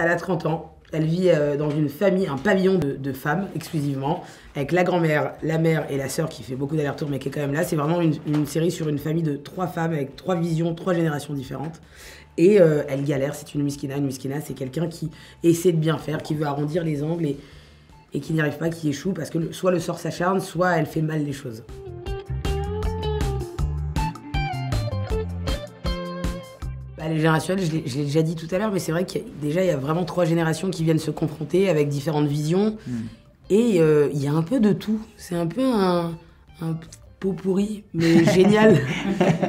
Elle a 30 ans. Elle vit dans une famille, un pavillon de femmes exclusivement, avec la grand-mère, la mère et la sœur qui fait beaucoup d'allers-retours mais qui est quand même là. C'est vraiment une série sur une famille de 3 femmes avec 3 visions, 3 générations différentes. Et elle galère, c'est une miskina. Une miskina, c'est quelqu'un qui essaie de bien faire, qui veut arrondir les angles et qui n'y arrive pas, qui échoue parce que soit le sort s'acharne, soit elle fait mal les choses. Les générationnels, je l'ai déjà dit tout à l'heure, mais c'est vrai qu'il y a vraiment 3 générations qui viennent se confronter avec différentes visions. Et il y a un peu de tout. C'est un peu un pot pourri, mais génial,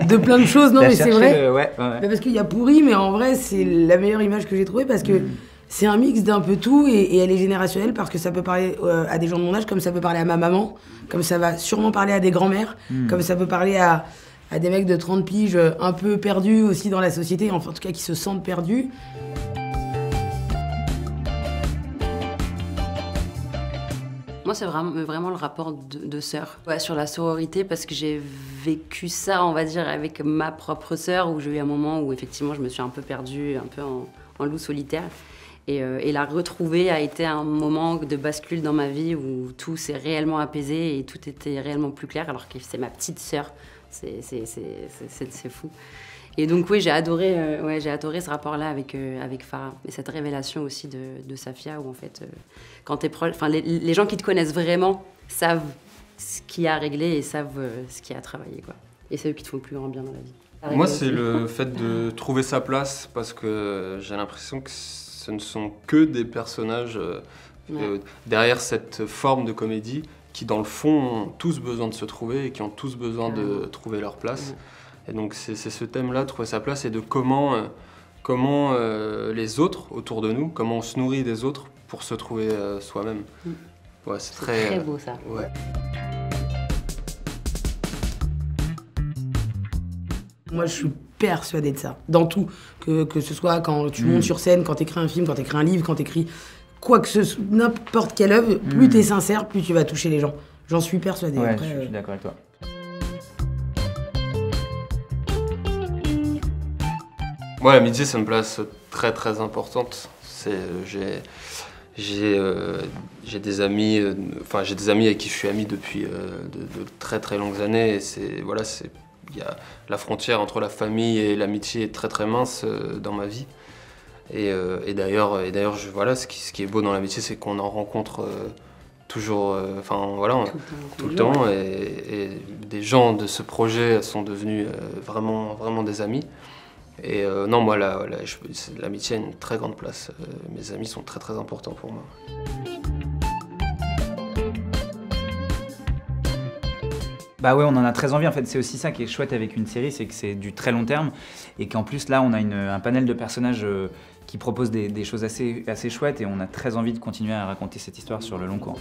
de plein de choses. Non, mais c'est vrai. Ouais. Parce qu'il y a pourri, mais en vrai, c'est la meilleure image que j'ai trouvée parce que c'est un mix d'un peu tout et elle est générationnelle parce que ça peut parler à des gens de mon âge, comme ça peut parler à ma maman, comme ça va sûrement parler à des grands-mères, comme ça peut parler à des mecs de 30 piges un peu perdus aussi dans la société, enfin en tout cas qui se sentent perdus. Moi, c'est vraiment le rapport de sœur. Ouais, sur la sororité, parce que j'ai vécu ça, on va dire, avec ma propre sœur, où j'ai eu un moment où effectivement je me suis un peu perdue, un peu en loup solitaire. Et la retrouver a été un moment de bascule dans ma vie où tout s'est réellement apaisé et tout était réellement plus clair, alors que c'est ma petite sœur. C'est fou. Et donc oui, j'ai adoré ce rapport-là avec Farah. Et cette révélation aussi de Safia, où en fait, quand t'es proche, enfin les gens qui te connaissent vraiment savent ce qu'il y a à régler et savent ce qu'il y a à travailler, quoi. Et c'est eux qui te font le plus grand bien dans la vie. Moi, c'est le fait de trouver sa place, parce que j'ai l'impression que ce ne sont que des personnages derrière cette forme de comédie qui, dans le fond, ont tous besoin de se trouver et qui ont tous besoin de trouver leur place. Et donc, c'est ce thème-là, trouver sa place, et de comment les autres autour de nous, comment on se nourrit des autres pour se trouver soi-même. Ouais, c'est très beau, ça. Ouais. Moi, je suis persuadée de ça, dans tout. Que ce soit quand tu montes sur scène, quand tu écris un film, quand tu écris un livre, quand tu écris quoi que ce soit, n'importe quelle œuvre, plus tu es sincère, plus tu vas toucher les gens. J'en suis persuadée. Ouais, après, je suis d'accord avec toi. Moi, l'amitié, c'est une place très très importante. J'ai des amis, j'ai des amis avec qui je suis ami depuis de très très longues années. Et la frontière entre la famille et l'amitié est très très mince dans ma vie. Et d'ailleurs, ce qui est beau dans l'amitié, c'est qu'on en rencontre toujours, tout le temps. Et des gens de ce projet sont devenus vraiment vraiment des amis. Et non, moi, l'amitié a une très grande place. Mes amis sont très très importants pour moi. Bah ouais, on en a très envie en fait. C'est aussi ça qui est chouette avec une série, c'est que c'est du très long terme et qu'en plus là, on a un panel de personnages qui proposent des choses assez chouettes et on a très envie de continuer à raconter cette histoire sur le long cours.